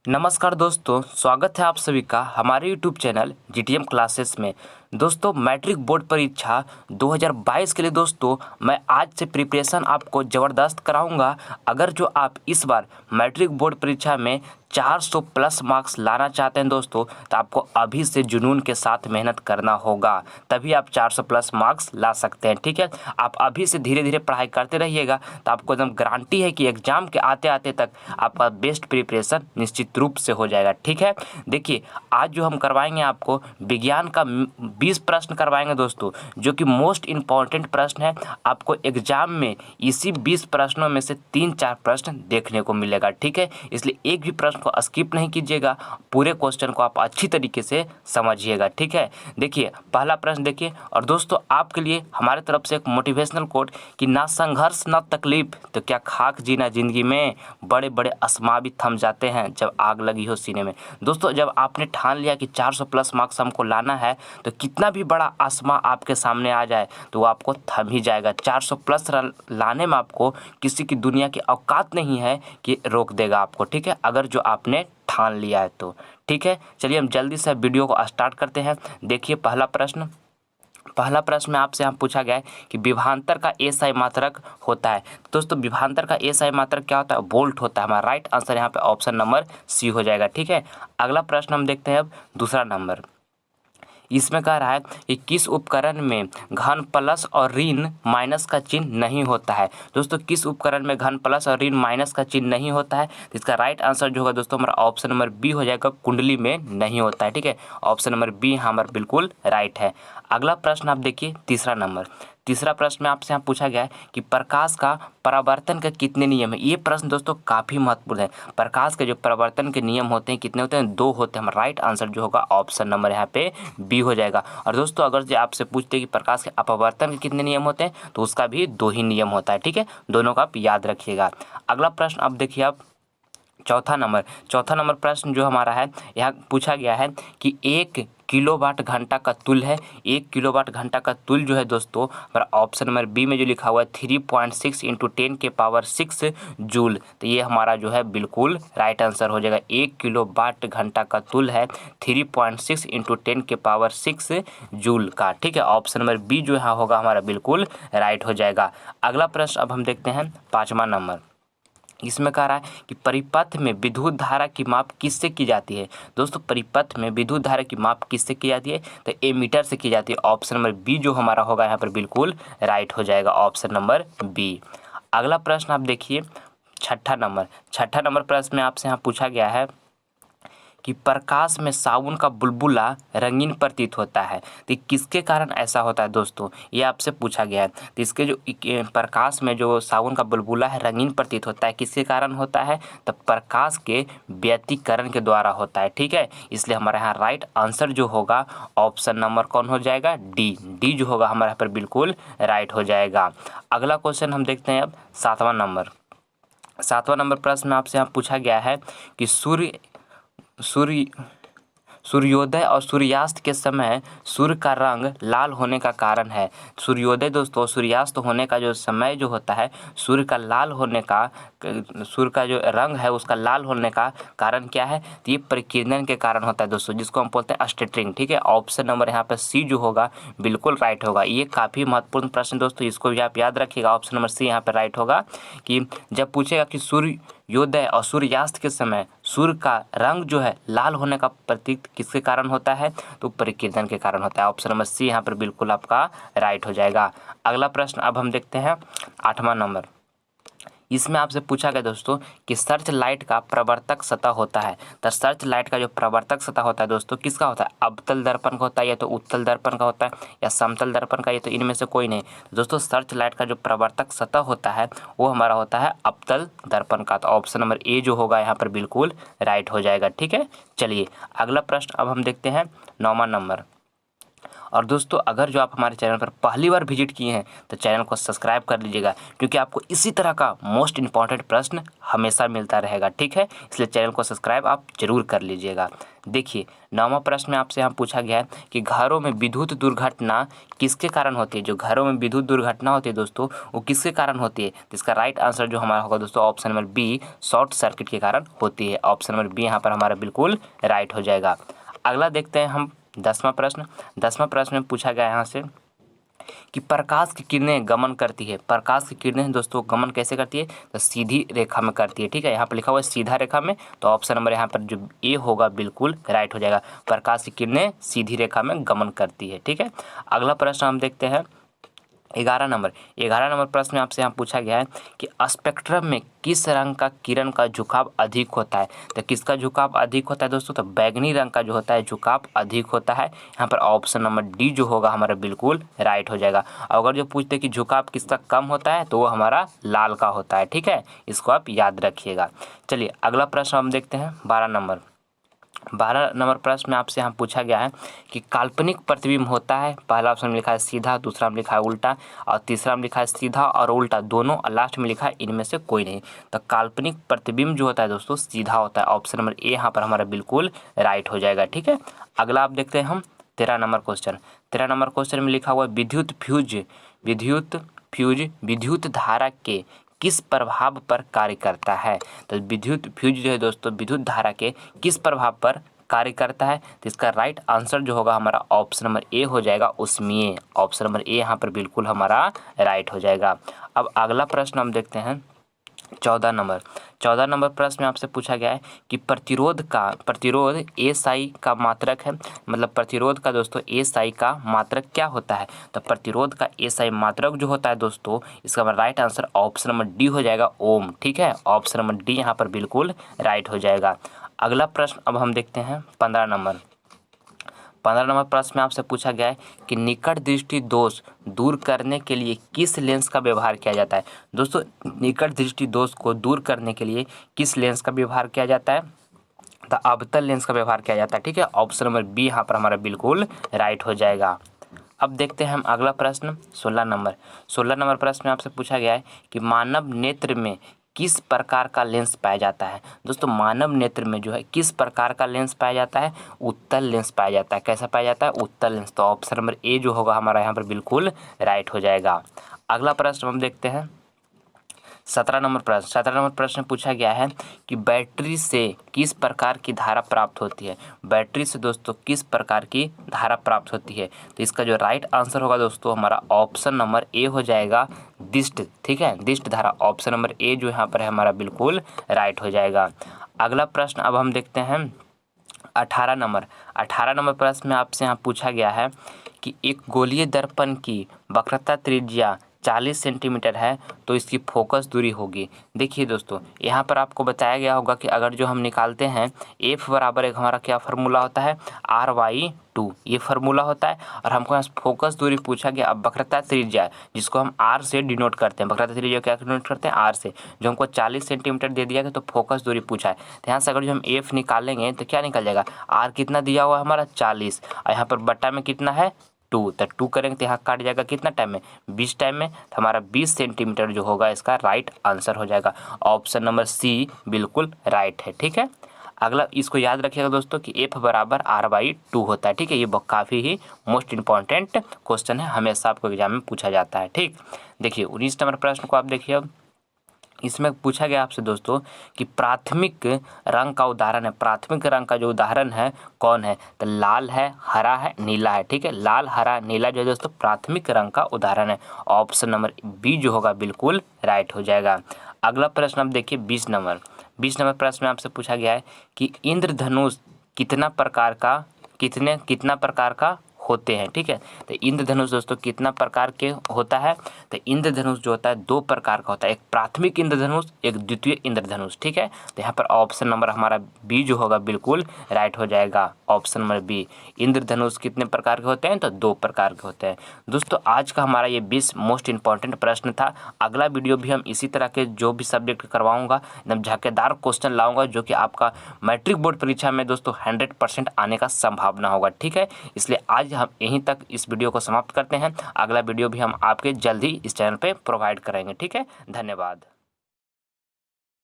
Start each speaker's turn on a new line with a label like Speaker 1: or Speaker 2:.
Speaker 1: नमस्कार दोस्तों, स्वागत है आप सभी का हमारे यूट्यूब चैनल जीटीएम क्लासेस में। दोस्तों, मैट्रिक बोर्ड परीक्षा 2022 के लिए दोस्तों मैं आज से प्रिपरेशन आपको ज़बरदस्त कराऊंगा। अगर जो आप इस बार मैट्रिक बोर्ड परीक्षा में 400 प्लस मार्क्स लाना चाहते हैं दोस्तों, तो आपको अभी से जुनून के साथ मेहनत करना होगा, तभी आप 400 प्लस मार्क्स ला सकते हैं। ठीक है, आप अभी से धीरे धीरे पढ़ाई करते रहिएगा तो आपको एकदम गारंटी है कि एग्जाम के आते आते तक आपका बेस्ट प्रिपरेशन निश्चित रूप से हो जाएगा। ठीक है, देखिए आज जो हम करवाएंगे आपको विज्ञान का 20 प्रश्न करवाएंगे दोस्तों, जो कि मोस्ट इम्पॉर्टेंट प्रश्न है। आपको एग्जाम में इसी 20 प्रश्नों में से 3-4 प्रश्न देखने को मिलेगा। ठीक है, इसलिए एक भी प्रश्न को स्किप नहीं कीजिएगा, पूरे क्वेश्चन को आप अच्छी तरीके से समझिएगा। ठीक है, देखिए पहला प्रश्न देखिए। और दोस्तों आपके लिए हमारे तरफ से एक मोटिवेशनल कोट कि ना संघर्ष ना तकलीफ तो क्या खाक जीना जिंदगी में, बड़े बड़े आसमां भी थम जाते हैं जब आग लगी हो सीने में। दोस्तों जब आपने ठान लिया कि 400 प्लस मार्क्स हमको लाना है, तो कितना भी बड़ा आसमां आपके सामने आ जाए तो वो आपको थम ही जाएगा। 400 प्लस लाने में आपको किसी की दुनिया की औकात नहीं है कि रोक देगा आपको। ठीक है, अगर जो आपने ठान लिया है तो। ठीक है, चलिए हम जल्दी से वीडियो को स्टार्ट करते हैं। देखिए पहला प्रश्न में आपसे यहाँ पूछा गया है कि विभवांतर का एसआई मात्रक होता है। दोस्तों विभवांतर का एसआई मात्रक क्या होता है? वोल्ट होता है। हमारा राइट आंसर यहाँ पे ऑप्शन नंबर सी हो जाएगा। ठीक है, अगला प्रश्न हम देखते हैं अब दूसरा नंबर। इसमें कह रहा है कि किस उपकरण में घन प्लस और ऋण माइनस का चिन्ह नहीं होता है। दोस्तों किस उपकरण में घन प्लस और ऋण माइनस का चिन्ह नहीं होता है? तो इसका राइट आंसर जो होगा दोस्तों हमारा ऑप्शन नंबर बी हो जाएगा, कुंडली में नहीं होता है। ठीक है, ऑप्शन नंबर बी हमारा बिल्कुल राइट है। अगला प्रश्न आप देखिए, तीसरा प्रश्न में आपसे यहाँ पूछा गया है कि प्रकाश का परावर्तन के कितने नियम है। ये प्रश्न दोस्तों काफ़ी महत्वपूर्ण है। प्रकाश के जो परावर्तन के नियम होते हैं कितने होते हैं? 2 होते हैं। हमारा राइट आंसर जो होगा ऑप्शन नंबर यहाँ पे बी हो जाएगा। और दोस्तों अगर जो आपसे पूछते हैं कि प्रकाश के अपवर्तन के कितने नियम होते हैं, तो उसका भी 2 ही नियम होता है। ठीक है, दोनों का आप याद रखिएगा। अगला प्रश्न अब देखिए आप चौथा नंबर प्रश्न जो हमारा है, यहाँ पूछा गया है कि 1 किलोवाट घंटा का तुल्य है। 1 किलोवाट घंटा का तुल्य जो है दोस्तों हमारा ऑप्शन नंबर बी में जो लिखा हुआ है 3.6 × 10⁻6 जूल। तो ये हमारा जो है बिल्कुल राइट आंसर हो जाएगा। 1 किलोवाट घंटा का तुल्य है 3.6 × 10⁻6 जूल का। ठीक है, ऑप्शन नंबर बी जो यहाँ होगा हमारा बिल्कुल राइट हो जाएगा। अगला प्रश्न अब हम देखते हैं 5वां नंबर। इसमें कह रहा है कि परिपथ में विद्युत धारा की माप किससे की जाती है। दोस्तों परिपथ में विद्युत धारा की माप किससे की जाती है? तो एमीटर से की जाती है। ऑप्शन नंबर बी जो हमारा होगा यहाँ पर बिल्कुल राइट हो जाएगा, ऑप्शन नंबर बी। अगला प्रश्न आप देखिए, छठा नंबर प्रश्न में आपसे यहाँ पूछा गया है कि प्रकाश में साबुन का बुलबुला रंगीन प्रतीत होता है, तो किसके कारण ऐसा होता है? दोस्तों ये आपसे पूछा गया है। तो इसके जो प्रकाश में जो साबुन का बुलबुला है रंगीन प्रतीत होता है, किसके कारण होता है? तो प्रकाश के व्यतिकरण के द्वारा होता है। ठीक है, इसलिए हमारे यहाँ राइट आंसर जो होगा ऑप्शन नंबर कौन हो जाएगा? डी जो होगा हमारे यहाँ पर बिल्कुल राइट हो जाएगा। अगला क्वेश्चन हम देखते हैं अब 7वां नंबर प्रश्न में आपसे यहाँ पूछा गया है कि सूर्योदय और सूर्यास्त के समय सूर्य का रंग लाल होने का कारण है। सूर्योदय दोस्तों सूर्यास्त होने का जो समय जो होता है, सूर्य का जो रंग है उसका लाल होने का कारण क्या है? तो ये परिकिरण के कारण होता है दोस्तों, जिसको हम बोलते हैं स्कैटरिंग। ठीक है, ऑप्शन नंबर यहाँ पर सी जो होगा बिल्कुल राइट होगा। ये काफ़ी महत्वपूर्ण प्रश्न दोस्तों, इसको भी आप याद रखिएगा। ऑप्शन नंबर सी यहाँ पर राइट होगा कि जब पूछेगा कि सूर्योदय और सूर्यास्त के समय सूर्य का रंग जो है लाल होने का प्रतीक किसके कारण होता है? तो परिकिरण के कारण होता है। ऑप्शन नंबर सी यहाँ पर बिल्कुल आपका राइट हो जाएगा। अगला प्रश्न अब हम देखते हैं 8वां नंबर। इसमें आपसे पूछा गया दोस्तों कि सर्च लाइट का प्रवर्तक सतह होता है। तो सर्च लाइट का जो प्रवर्तक सतह होता है दोस्तों किसका होता है? अवतल दर्पण का होता है, या तो उत्तल दर्पण का होता है, या समतल दर्पण का, या तो इनमें से कोई नहीं। दोस्तों सर्च लाइट का जो प्रवर्तक सतह होता है वो हमारा होता है अवतल दर्पण का। तो ऑप्शन नंबर ए जो होगा यहाँ पर बिल्कुल राइट हो जाएगा। ठीक है, चलिए अगला प्रश्न अब हम देखते हैं 9वां नंबर। और दोस्तों अगर जो आप हमारे चैनल पर पहली बार विजिट किए हैं तो चैनल को सब्सक्राइब कर लीजिएगा, क्योंकि आपको इसी तरह का मोस्ट इंपॉर्टेंट प्रश्न हमेशा मिलता रहेगा। ठीक है, इसलिए चैनल को सब्सक्राइब आप जरूर कर लीजिएगा। देखिए 9वां प्रश्न में आपसे यहाँ पूछा गया है कि घरों में विद्युत दुर्घटना किसके कारण होती है। जो घरों में विद्युत दुर्घटना होती है दोस्तों, वो किसके कारण होती है। तो इसका राइट आंसर जो हमारा होगा दोस्तों option number B, short circuit के कारण होती है। ऑप्शन नंबर बी यहाँ पर हमारा बिल्कुल राइट हो जाएगा। अगला देखते हैं हम 10वां प्रश्न। 10वां प्रश्न में पूछा गया यहाँ से कि प्रकाश की किरणें गमन करती है। प्रकाश की किरणें दोस्तों गमन कैसे करती है, तो सीधी रेखा में करती है। ठीक है, यहाँ पर लिखा हुआ है सीधा रेखा में, तो ऑप्शन नंबर यहाँ पर जो ए होगा बिल्कुल राइट हो जाएगा। प्रकाश की किरणें सीधी रेखा में गमन करती है। ठीक है, अगला प्रश्न हम देखते हैं 11 नंबर प्रश्न में आपसे यहाँ पूछा गया है कि स्पेक्ट्रम में किस रंग का किरण का झुकाव अधिक होता है। तो किसका झुकाव अधिक होता है दोस्तों, तो बैगनी रंग का जो होता है झुकाव अधिक होता है। यहाँ पर ऑप्शन नंबर डी जो होगा हमारा बिल्कुल राइट हो जाएगा। अगर जो पूछते हैं कि झुकाव किसका कम होता है, तो वो हमारा लाल का होता है। ठीक है, इसको आप याद रखिएगा। चलिए अगला प्रश्न हम देखते हैं 12 नंबर प्रश्न में आपसे यहाँ पूछा गया है कि काल्पनिक प्रतिबिंब होता है। पहला ऑप्शन में लिखा है सीधा, दूसरा में लिखा है उल्टा, और तीसरा में लिखा है सीधा और उल्टा दोनों, और लास्ट में लिखा है इनमें से कोई नहीं। तो काल्पनिक प्रतिबिंब जो होता है दोस्तों सीधा होता है। ऑप्शन नंबर ए यहाँ पर हमारा बिल्कुल राइट हो जाएगा। ठीक है, अगला आप देखते हैं हम 13 नंबर क्वेश्चन। 13 नंबर क्वेश्चन में लिखा हुआ है विद्युत धारा के किस प्रभाव पर कार्य करता है। तो विद्युत फ्यूज जो है दोस्तों विद्युत धारा के किस प्रभाव पर कार्य करता है। तो इसका राइट आंसर जो होगा हमारा ऑप्शन नंबर ए हो जाएगा, उसमें ऑप्शन नंबर ए यहाँ पर बिल्कुल हमारा राइट हो जाएगा। अब अगला प्रश्न हम देखते हैं 14 नंबर प्रश्न में आपसे पूछा गया है कि प्रतिरोध एसआई का मात्रक है। मतलब प्रतिरोध का दोस्तों एसआई का मात्रक क्या होता है। तो प्रतिरोध का एसआई मात्रक जो होता है दोस्तों, इसका right answer option number D हो जाएगा, ओम। ठीक है, ऑप्शन नंबर डी यहाँ पर बिल्कुल राइट हो जाएगा। अगला प्रश्न अब हम देखते हैं 15 नंबर प्रश्न में आपसे पूछा गया है कि निकट दृष्टि दोष दूर करने के लिए किस लेंस का व्यवहार किया जाता है। दोस्तों निकट दृष्टि दोष को दूर करने के लिए किस लेंस का व्यवहार किया जाता है, तो अवतल लेंस का व्यवहार किया जाता है। ठीक है, ऑप्शन नंबर बी यहाँ पर हमारा बिल्कुल राइट हो जाएगा। अब देखते हैं हम अगला प्रश्न 16 नंबर प्रश्न में आपसे पूछा गया है कि मानव नेत्र में किस प्रकार का लेंस पाया जाता है। दोस्तों मानव नेत्र में जो है किस प्रकार का लेंस पाया जाता है, उत्तल लेंस पाया जाता है। कैसा पाया जाता है, उत्तल लेंस। तो ऑप्शन नंबर ए जो होगा हमारा यहाँ पर बिल्कुल राइट हो जाएगा। अगला प्रश्न हम देखते हैं 17 नंबर प्रश्न में पूछा गया है कि बैटरी से किस प्रकार की धारा प्राप्त होती है। बैटरी से दोस्तों किस प्रकार की धारा प्राप्त होती है। तो इसका जो राइट आंसर होगा दोस्तों हमारा ऑप्शन नंबर ए हो जाएगा, दिष्ट। ठीक है, दिष्ट धारा। ऑप्शन नंबर ए जो यहाँ पर है हमारा बिल्कुल राइट हो जाएगा। अगला प्रश्न अब हम देखते हैं 18 नंबर प्रश्न में आपसे यहाँ पूछा गया है कि एक गोलीय दर्पण की वक्रता त्रिज्या 40 सेंटीमीटर है, तो इसकी फोकस दूरी होगी। देखिए दोस्तों यहाँ पर आपको बताया गया होगा कि अगर जो हम निकालते हैं एफ बराबर एक हमारा क्या फार्मूला होता है, RY2 ये फार्मूला होता है। और हमको यहाँ फोकस दूरी पूछा गया। अब वक्रता त्रिज्या जिसको हम R से डिनोट करते हैं, वक्रता त्रिज्या क्या डिनोट करते हैं, R से, जो हमको 40 सेंटीमीटर दे दिया गया, तो फोकस दूरी पूछा है। तो यहाँ से अगर जो हम एफ निकालेंगे तो क्या निकल जाएगा, R कितना दिया हुआ है हमारा 40, और यहाँ पर बट्टा में कितना है 2, तो 2 करेंगे तो यहाँ काट जाएगा कितना टाइम में, 20 टाइम में। तो हमारा 20 सेंटीमीटर जो होगा इसका राइट आंसर हो जाएगा। ऑप्शन नंबर सी बिल्कुल राइट है। ठीक है, अगला इसको याद रखिएगा दोस्तों कि एफ बराबर R/2 होता है। ठीक है, ये काफ़ी ही मोस्ट इंपॉर्टेंट क्वेश्चन है, हमेशा आपको एग्जाम में पूछा जाता है। ठीक, देखिए 19 नंबर प्रश्न को आप देखिए। अब इसमें पूछा गया आपसे दोस्तों कि प्राथमिक रंग का उदाहरण है। प्राथमिक रंग का जो उदाहरण है कौन है, तो लाल है, हरा है, नीला है। ठीक है, लाल, हरा, नीला जो है दोस्तों प्राथमिक रंग का उदाहरण है। ऑप्शन नंबर बी जो होगा बिल्कुल राइट हो जाएगा। अगला प्रश्न आप देखिए 20 नंबर प्रश्न में आपसे पूछा गया है कि इंद्रधनुष कितना प्रकार का होते हैं। ठीक है, तो इंद्रधनुष दोस्तों कितना प्रकार के होता है, तो इंद्रधनुष जो होता है 2 प्रकार का होता है, एक प्राथमिक इंद्रधनुष, एक द्वितीय इंद्रधनुष। ठीक है, तो यहाँ पर ऑप्शन नंबर हमारा बी जो होगा बिल्कुल राइट हो जाएगा। ऑप्शन नंबर बी, इंद्रधनुष कितने प्रकार के होते हैं, तो 2 प्रकार के होते हैं। दोस्तों आज का हमारा ये 20 मोस्ट इंपॉर्टेंट प्रश्न था। अगला वीडियो भी हम इसी तरह के जो भी सब्जेक्ट करवाऊंगा एकदम झाकेदार क्वेश्चन लाऊंगा, जो कि आपका मैट्रिक बोर्ड परीक्षा में दोस्तों 100% आने का संभावना होगा। ठीक है, इसलिए आज हम यहीं तक इस वीडियो को समाप्त करते हैं। अगला वीडियो भी हम आपके जल्द ही इस चैनल पे प्रोवाइड करेंगे। ठीक है, धन्यवाद।